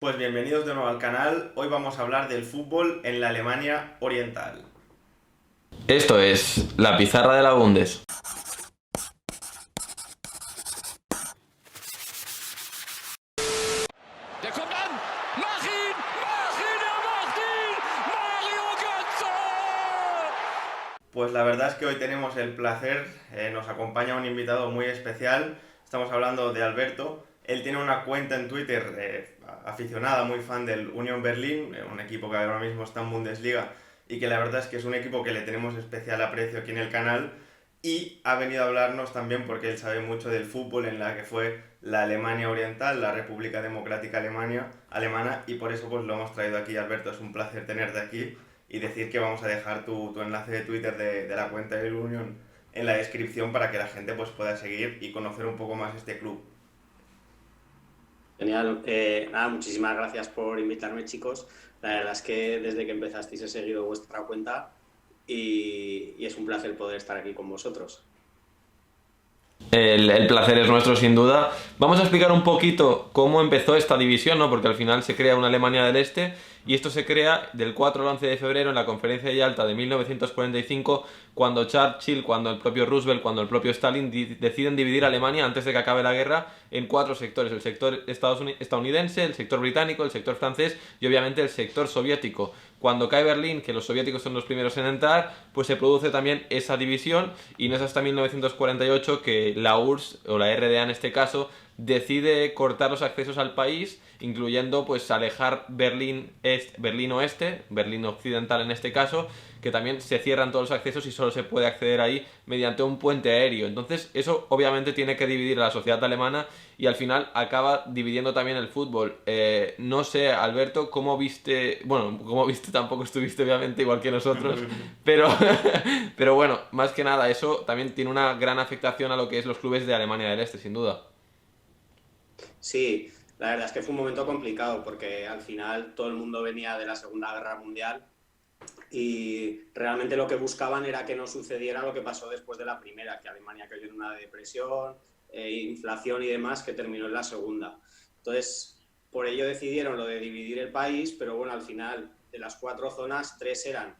Pues bienvenidos de nuevo al canal. Hoy vamos a hablar del fútbol en la Alemania Oriental. Esto es la pizarra de la Bundes. Der kommt an! Mach ihn! Mach ihn! Er macht ihn! Mario Götze! Pues la verdad es que hoy tenemos el placer, nos acompaña un invitado muy especial. Estamos hablando de Alberto. Él tiene una cuenta en Twitter aficionada, muy fan del Union Berlin, un equipo que ahora mismo está en Bundesliga y que la verdad es que es un equipo que le tenemos especial aprecio aquí en el canal. Y ha venido a hablarnos también porque él sabe mucho del fútbol en la que fue la Alemania Oriental, la República Democrática Alemana, y por eso pues lo hemos traído aquí. Alberto, es un placer tenerte aquí y decir que vamos a dejar tu enlace de Twitter de la cuenta del Union en la descripción para que la gente pues pueda seguir y conocer un poco más este club. Genial. Nada, muchísimas gracias por invitarme, chicos. La verdad es que desde que empezasteis he seguido vuestra cuenta y es un placer poder estar aquí con vosotros. El placer es nuestro, sin duda. Vamos a explicar un poquito cómo empezó esta división, ¿no? Porque al final se crea una Alemania del Este y esto se crea del 4 al 11 de febrero en la Conferencia de Yalta de 1945, cuando Churchill, cuando el propio Roosevelt, cuando el propio Stalin deciden dividir Alemania antes de que acabe la guerra en cuatro sectores: el sector estadounidense, el sector británico, el sector francés y obviamente el sector soviético. Cuando cae Berlín, que los soviéticos son los primeros en entrar, pues se produce también esa división y no es hasta 1948 que la URSS, o la RDA en este caso, decide cortar los accesos al país, incluyendo pues alejar Berlín Oeste, Berlín Occidental en este caso, que también se cierran todos los accesos y solo se puede acceder ahí mediante un puente aéreo. Entonces eso obviamente tiene que dividir a la sociedad alemana y al final acaba dividiendo también el fútbol. No sé, Alberto, ¿cómo viste? Bueno, ¿cómo viste? Tampoco estuviste obviamente igual que nosotros, pero, pero bueno, más que nada eso también tiene una gran afectación a lo que es los clubes de Alemania del Este, sin duda. Sí, la verdad es que fue un momento complicado porque al final todo el mundo venía de la Segunda Guerra Mundial y realmente lo que buscaban era que no sucediera lo que pasó después de la primera, que Alemania cayó en una depresión, inflación y demás, que terminó en la segunda. Entonces, por ello decidieron lo de dividir el país, pero bueno, al final de las cuatro zonas, tres eran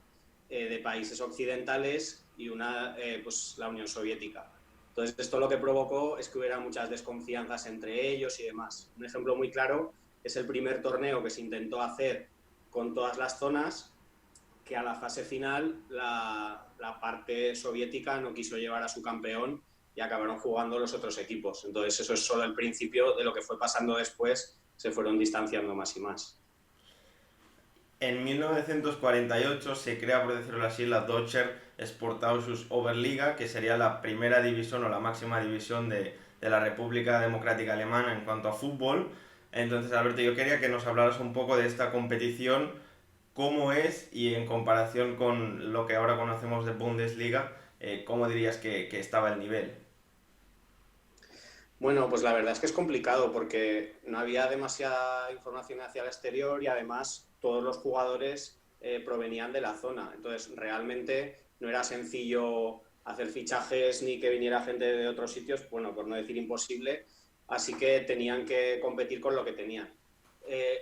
de países occidentales y una, pues la Unión Soviética. Entonces, esto lo que provocó es que hubiera muchas desconfianzas entre ellos y demás. Un ejemplo muy claro es el primer torneo que se intentó hacer con todas las zonas, que a la fase final la parte soviética no quiso llevar a su campeón y acabaron jugando los otros equipos. Entonces eso es solo el principio de lo que fue pasando después, se fueron distanciando más y más. En 1948 se crea, por decirlo así, la Deutscher Sportausschuss Oberliga, que sería la primera división o la máxima división de la República Democrática Alemana en cuanto a fútbol. Entonces, Alberto, yo quería que nos hablaras un poco de esta competición, cómo es y en comparación con lo que ahora conocemos de Bundesliga, cómo dirías que estaba el nivel. Bueno, pues la verdad es que es complicado porque no había demasiada información hacia el exterior y además todos los jugadores provenían de la zona. Entonces, realmente no era sencillo hacer fichajes ni que viniera gente de otros sitios, bueno, por no decir imposible, así que tenían que competir con lo que tenían.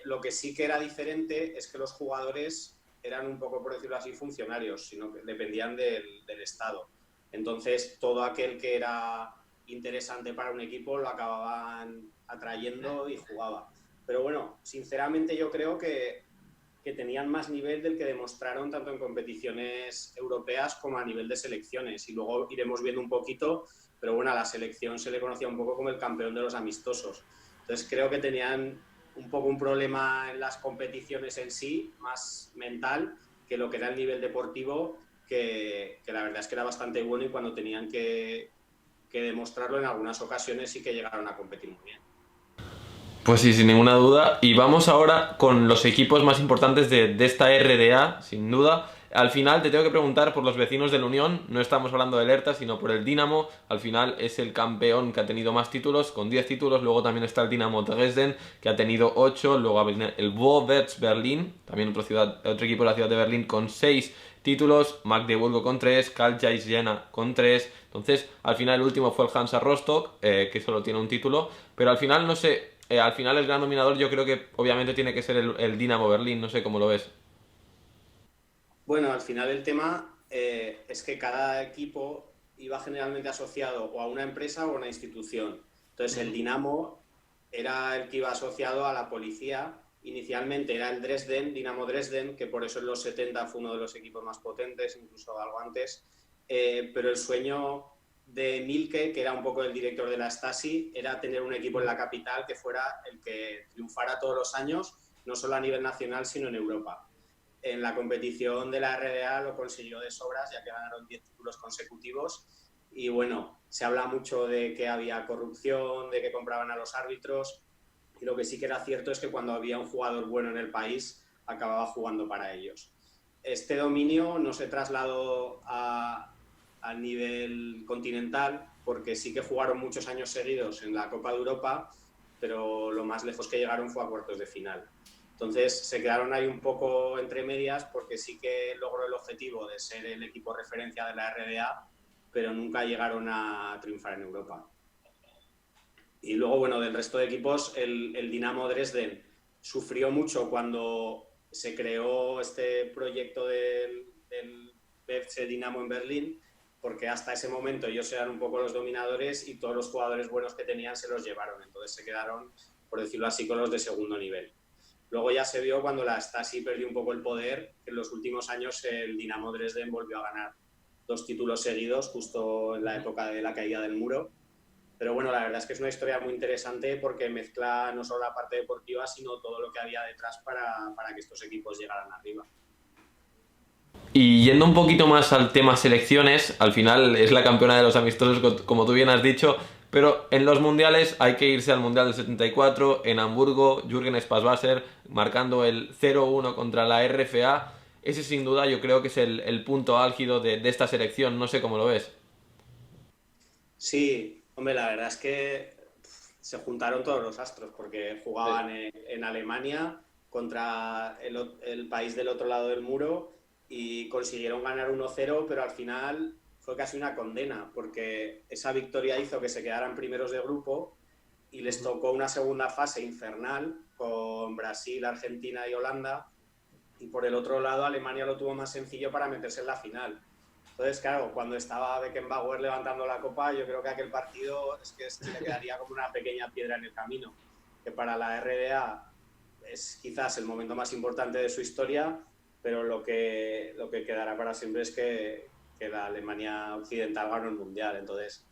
Lo que sí que era diferente es que los jugadores eran un poco, por decirlo así, funcionarios, sino que dependían del Estado. Entonces, todo aquel que era interesante para un equipo lo acababan atrayendo y jugaba. Pero bueno, sinceramente yo creo que tenían más nivel del que demostraron tanto en competiciones europeas como a nivel de selecciones. Y luego iremos viendo un poquito, pero bueno, a la selección se le conocía un poco como el campeón de los amistosos. Entonces creo que tenían un poco un problema en las competiciones en sí, más mental, que lo que era el nivel deportivo, que la verdad es que era bastante bueno y cuando tenían que demostrarlo en algunas ocasiones sí que llegaron a competir muy bien. Pues sí, sin ninguna duda. Y vamos ahora con los equipos más importantes de esta RDA, sin duda. Al final te tengo que preguntar por los vecinos de la Unión. No estamos hablando del Hertha, sino por el Dinamo. Al final es el campeón que ha tenido más títulos, con 10 títulos. Luego también está el Dinamo Dresden, que ha tenido 8. Luego el Vorwärts Berlin, también otro equipo de la ciudad de Berlín, con 6 títulos. Magdeburgo con 3, Carl Zeiss Jena con 3. Entonces, al final el último fue el Hansa Rostock, que solo tiene un título. Pero al final, no sé, al final el gran dominador yo creo que obviamente tiene que ser el Dinamo Berlín, no sé cómo lo ves. Bueno, al final el tema es que cada equipo iba generalmente asociado o a una empresa o a una institución. Entonces el Dinamo era el que iba asociado a la policía. Inicialmente era el Dresden, Dinamo Dresden, que por eso en los 70 fue uno de los equipos más potentes, incluso algo antes. Pero el sueño de Milke, que era un poco el director de la Stasi, era tener un equipo en la capital que fuera el que triunfara todos los años, no solo a nivel nacional, sino en Europa. En la competición de la RDA lo consiguió de sobras, ya que ganaron 10 títulos consecutivos. Y bueno, se habla mucho de que había corrupción, de que compraban a los árbitros. Y lo que sí que era cierto es que cuando había un jugador bueno en el país, acababa jugando para ellos. Este dominio no se trasladó a nivel continental, porque sí que jugaron muchos años seguidos en la Copa de Europa, pero lo más lejos que llegaron fue a cuartos de final. Entonces se quedaron ahí un poco entre medias, porque sí que logró el objetivo de ser el equipo referencia de la RDA, pero nunca llegaron a triunfar en Europa. Y luego, bueno, del resto de equipos, el Dinamo Dresden sufrió mucho cuando se creó este proyecto del FC Dinamo en Berlín, porque hasta ese momento ellos eran un poco los dominadores y todos los jugadores buenos que tenían se los llevaron. Entonces se quedaron, por decirlo así, con los de segundo nivel. Luego ya se vio cuando la Stasi perdió un poco el poder, que en los últimos años el Dinamo Dresden volvió a ganar 2 títulos seguidos, justo en la época de la caída del muro. Pero bueno, la verdad es que es una historia muy interesante porque mezcla no solo la parte deportiva, sino todo lo que había detrás para que estos equipos llegaran arriba. Y yendo un poquito más al tema selecciones, al final es la campeona de los amistosos, como tú bien has dicho, pero en los mundiales hay que irse al Mundial del 74, en Hamburgo, Jürgen Spasswasser marcando el 0-1 contra la RFA. Ese sin duda yo creo que es el punto álgido de esta selección, no sé cómo lo ves. Sí, hombre, la verdad es que se juntaron todos los astros porque jugaban en Alemania contra el país del otro lado del muro y consiguieron ganar 1-0, pero al final fue casi una condena porque esa victoria hizo que se quedaran primeros de grupo y les tocó una segunda fase infernal con Brasil, Argentina y Holanda, y por el otro lado Alemania lo tuvo más sencillo para meterse en la final. Entonces, claro, cuando estaba Beckenbauer levantando la copa, yo creo que aquel partido es que se le quedaría como una pequeña piedra en el camino, que para la RDA es quizás el momento más importante de su historia, pero lo que quedará para siempre es que la Alemania occidental ganó el Mundial. Entonces,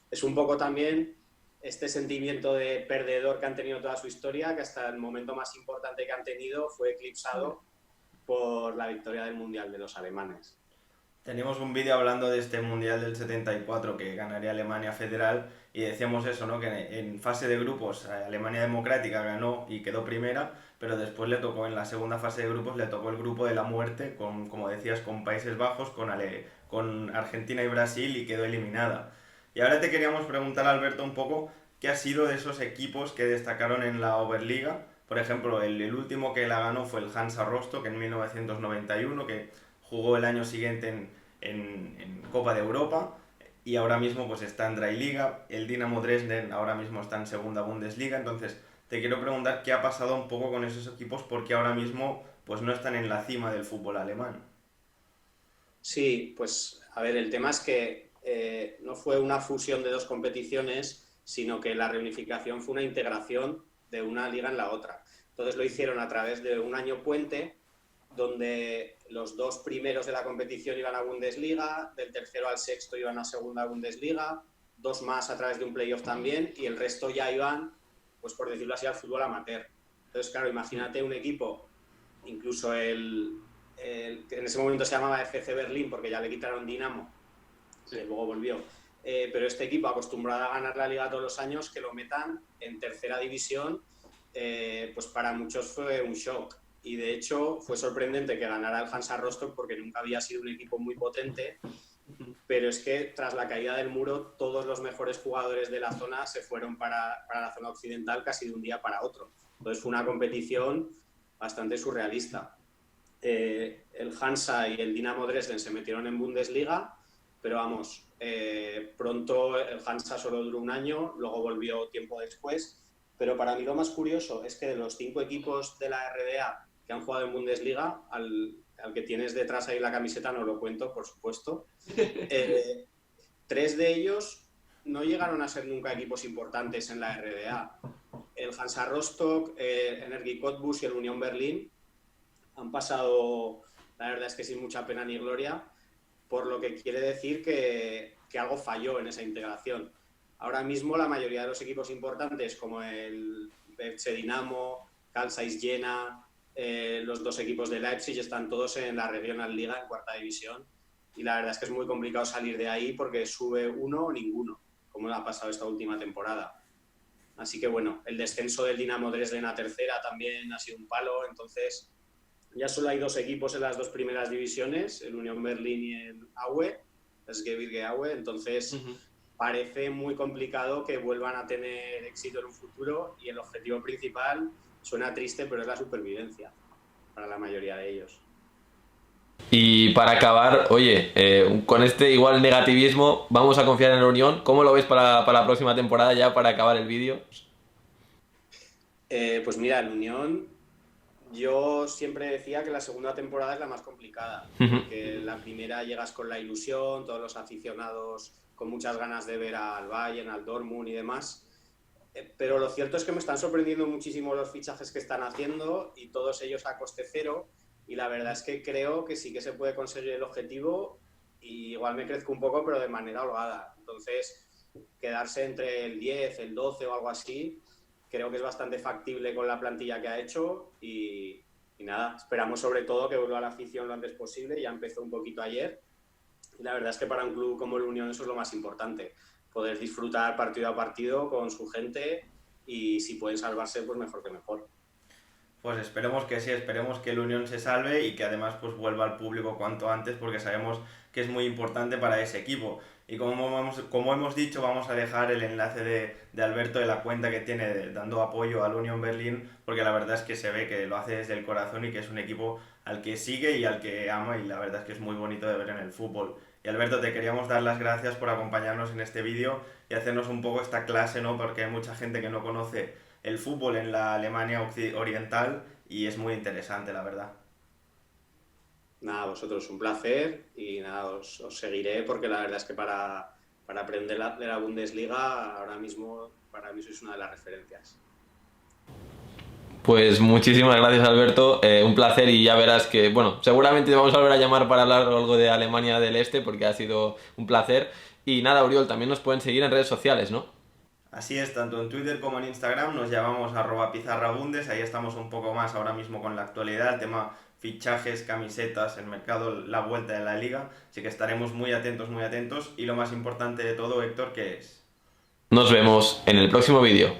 es un poco también este sentimiento de perdedor que han tenido toda su historia, que hasta el momento más importante que han tenido fue eclipsado por la victoria del Mundial de los alemanes. Tenemos un vídeo hablando de este Mundial del 74 que ganaría Alemania Federal y decíamos eso, ¿no? Que en fase de grupos Alemania Democrática ganó y quedó primera, pero después le tocó en la segunda fase de grupos, le tocó el grupo de la muerte, con, como decías, con Países Bajos, con Argentina y Brasil y quedó eliminada. Y ahora te queríamos preguntar, Alberto, un poco qué ha sido de esos equipos que destacaron en la Oberliga. Por ejemplo, el último que la ganó fue el Hansa Rostock en 1991, que jugó el año siguiente en Copa de Europa y ahora mismo pues está en Dry Liga. El Dinamo Dresden ahora mismo está en Segunda Bundesliga. Entonces te quiero preguntar qué ha pasado un poco con esos equipos, porque ahora mismo pues no están en la cima del fútbol alemán. Sí, pues a ver, el tema es que no fue una fusión de dos competiciones, sino que la reunificación fue una integración de una liga en la otra. Entonces lo hicieron a través de un año puente, donde los 2 primeros de la competición iban a Bundesliga, del tercero al sexto iban a Segunda Bundesliga, 2 más a través de un playoff también, y el resto ya iban, pues por decirlo así, al fútbol amateur. Entonces, claro, imagínate un equipo, incluso que en ese momento se llamaba FC Berlín porque ya le quitaron Dinamo, que luego volvió. Pero este equipo, acostumbrado a ganar la liga todos los años, que lo metan en tercera división, pues para muchos fue un shock. Y de hecho fue sorprendente que ganara el Hansa Rostock porque nunca había sido un equipo muy potente, pero es que tras la caída del muro todos los mejores jugadores de la zona se fueron para la zona occidental casi de un día para otro. Entonces fue una competición bastante surrealista. El Hansa y el Dinamo Dresden se metieron en Bundesliga, pero vamos, pronto el Hansa solo duró un año, luego volvió tiempo después, pero para mí lo más curioso es que de los 5 equipos de la RDA que han jugado en Bundesliga, al que tienes detrás ahí la camiseta no lo cuento, por supuesto, 3 de ellos no llegaron a ser nunca equipos importantes en la RDA. El Hansa Rostock, Energie Cottbus y el Unión Berlín han pasado, la verdad es que sin mucha pena ni gloria, por lo que quiere decir que algo falló en esa integración. Ahora mismo la mayoría de los equipos importantes, como el FC Dinamo, Carl Zeiss Jena, los 2 equipos de Leipzig, están todos en la Regional Liga, en 4ª división, y la verdad es que es muy complicado salir de ahí porque sube uno o ninguno, como ha pasado esta última temporada. Así que bueno, el descenso del Dinamo Dresden a 3ª también ha sido un palo, entonces ya solo hay 2 equipos en las 2 primeras divisiones, el Unión Berlín y el Aue, es Gebirge Aue, entonces parece muy complicado que vuelvan a tener éxito en un futuro, y el objetivo principal suena triste, pero es la supervivencia para la mayoría de ellos. Y para acabar, oye, con este igual negativismo, vamos a confiar en la Unión. ¿Cómo lo ves para la próxima temporada ya para acabar el vídeo? Pues mira, el Unión, yo siempre decía que la segunda temporada es la más complicada, porque la primera llegas con la ilusión, todos los aficionados con muchas ganas de ver al Bayern, al Dortmund y demás, pero lo cierto es que me están sorprendiendo muchísimo los fichajes que están haciendo, y todos ellos a coste cero, y la verdad es que creo que sí que se puede conseguir el objetivo, y igual me crezco un poco, pero de manera holgada. Entonces, quedarse entre el 10, el 12 o algo así, creo que es bastante factible con la plantilla que ha hecho, y nada, esperamos sobre todo que vuelva a la afición lo antes posible. Ya empezó un poquito ayer, y la verdad es que para un club como el Unión eso es lo más importante, poder disfrutar partido a partido con su gente, y si pueden salvarse, pues mejor que mejor. Pues esperemos que sí, esperemos que el Unión se salve y que además pues vuelva al público cuanto antes, porque sabemos que es muy importante para ese equipo. Y como hemos dicho, vamos a dejar el enlace de Alberto, de la cuenta que tiene dando apoyo al Unión Berlín, porque la verdad es que se ve que lo hace desde el corazón y que es un equipo al que sigue y al que ama, y la verdad es que es muy bonito de ver en el fútbol. Y Alberto, te queríamos dar las gracias por acompañarnos en este vídeo y hacernos un poco esta clase, ¿no? Porque hay mucha gente que no conoce el fútbol en la Alemania oriental, y es muy interesante, la verdad. Nada, vosotros un placer, y nada, os seguiré, porque la verdad es que para aprender de la Bundesliga ahora mismo para mí sois una de las referencias. Pues muchísimas gracias, Alberto, un placer, y ya verás que, bueno, seguramente te vamos a volver a llamar para hablar algo de Alemania del Este, porque ha sido un placer. Y nada, Oriol, también nos pueden seguir en redes sociales, ¿no? Así es, tanto en Twitter como en Instagram nos llamamos @pizarrabundes, ahí estamos un poco más ahora mismo con la actualidad, el tema fichajes, camisetas, el mercado, la vuelta de la liga, así que estaremos muy atentos, y lo más importante de todo, Héctor, ¿qué es? Nos vemos en el próximo vídeo.